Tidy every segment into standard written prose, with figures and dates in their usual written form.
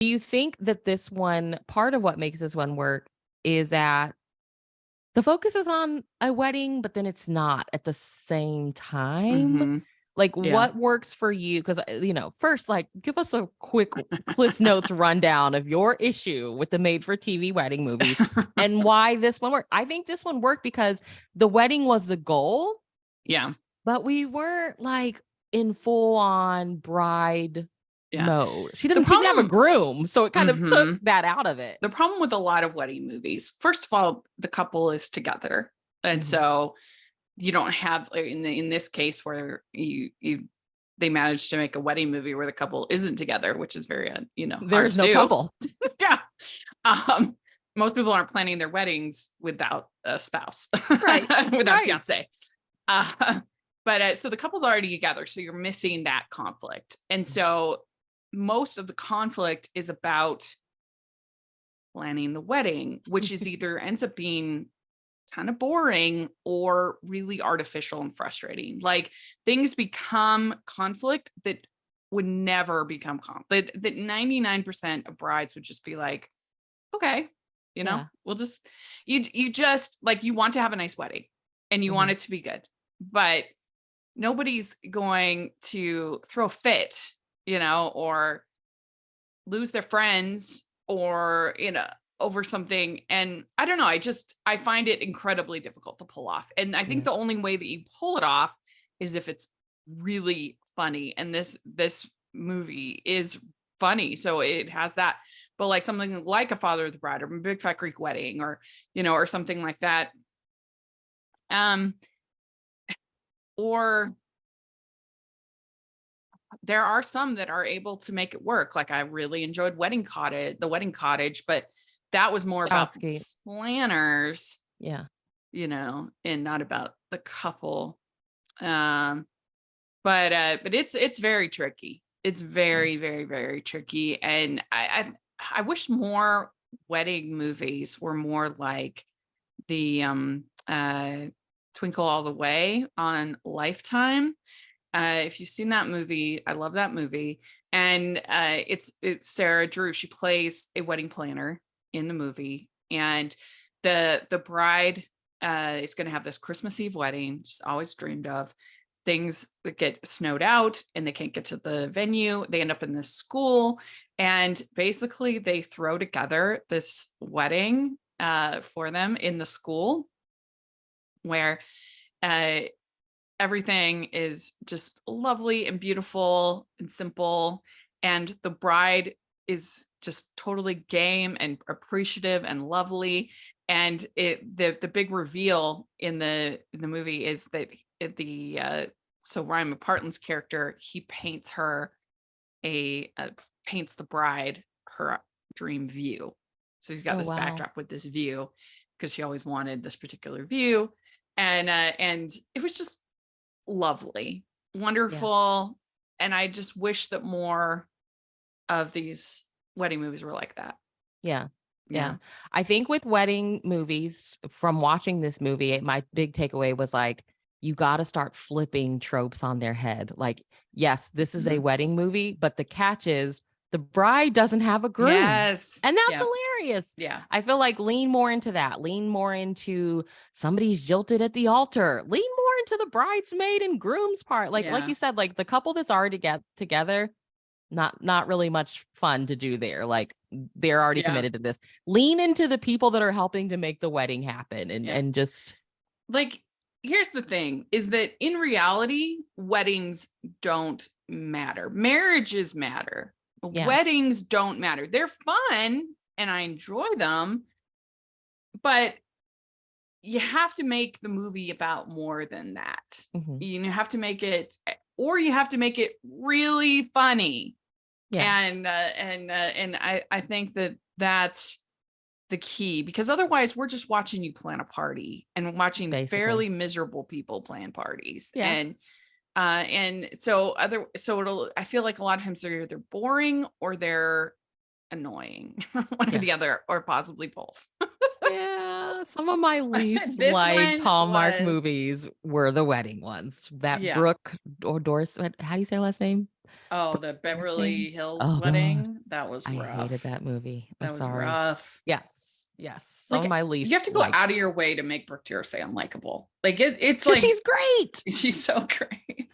Do you think that this one, part of what makes this one work is that the focus is on a wedding, but then it's not at the same time? Mm-hmm. Like, Yeah. what works for you? Because, first, like, give us a quick Cliff Notes rundown of your issue with the made for TV wedding movies and why this one worked. I think this one worked because the wedding was the goal, Yeah. but we weren't like in full on bride Yeah. mode. She The didn't have a problem, groom, so it kind of took hmm that out of it. the problem with a lot of wedding movies, first of all, the couple is together. And Mhm. so you don't have in this case where they managed to make a wedding movie where the couple isn't together, which is very hard There's to no do. couple. Yeah. um Most people aren't planning their weddings without a spouse, Right. without a Right. fiance. But so the couple's already together, so you're missing that conflict. And so most of the conflict is about planning the wedding, which is either ends up being kind of boring or really artificial and frustrating. Like things become conflict that would never become conflict. That 99% of brides would just be like, okay, Yeah. we'll just you just like you want to have a nice wedding and you want Mhm. it to be good, but nobody's going to throw a fit, or lose their friends or over something. And I don't know, I find it incredibly difficult to pull off, and I think Yeah. the only way that you pull it off is if it's really funny, and this movie is funny, so it has that. But like something like A Father of the Bride or Big Fat Greek Wedding, or something like that, um or there are some that are able to make it work. Like I really enjoyed the Wedding Cottage, but that was more That was about the sweet. planners, Yeah. and not about the couple. Um, but it's very tricky. It's Yeah. very, very, very tricky. And I wish more wedding movies were more like the Twinkle All the Way on Lifetime. If you've seen that movie, I love that movie. And it's Sarah Drew. She plays a wedding planner in the movie, and the bride is going to have this Christmas Eve wedding, just always dreamed of. Things that get snowed out, and they can't get to the venue. They end up in this school, and basically they throw together this wedding for them in the school, where uh, everything is just lovely and beautiful and simple. And the bride is just totally game and appreciative and lovely. And the big reveal in the movie is that so Ryan McPartlin's character, he paints her paints the bride her dream view. So he's got Oh, this wow. backdrop with this view because she always wanted this particular view. And it was just lovely, Yeah. wonderful. And I just wish that more of these wedding movies were like that. Yeah. Yeah. Yeah. I think with wedding movies, from watching this movie, my big takeaway was like, you got to start flipping tropes on their head. Like, yes, this is a Mhm. wedding movie, but the catch is the bride doesn't have a groom. Yes. And that's Yeah. hilarious. Yeah. I feel like lean more into that. Lean more into somebody's jilted at the altar. Lean more into the bridesmaid and groom's part. Like Yeah. you said, like the couple that's already together, not really much fun to do there. Like they're already Yeah. committed to this. Lean into the people that are helping to make the wedding happen and Yeah. just Like, here's the thing is that in reality, weddings don't matter. Marriages matter. yeah. Weddings don't matter. They're fun and I enjoy them, but you have to make the movie about more than that. Mhm. You have to make it, or you have to make it really funny. Yeah, And I think that that's the key, because otherwise we're just watching you plan a party and watching basically. fairly miserable people plan parties. Yeah. And it'll, I feel like a lot of times they're either boring or they're annoying, one or Yeah. the other, or possibly both. Yeah. Some of my least This liked one Hallmark was, movies were the wedding ones. That yeah. Brooke or Doris, how do you say her last name? Oh, Brooke the Dorsey? Beverly Hills Oh God, wedding. That was I hated rough. that movie. I'm That was sorry. rough. Yes, yes. Some of Like, my you least have to go liked out of your way to make Brooke Dorsey unlikable. Like it's because like she's great. she's so great.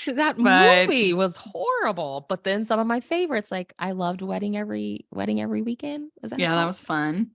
That But movie was horrible. But then some of my favorites, like I loved Wedding Every Weekend. Is that yeah, that called? was fun.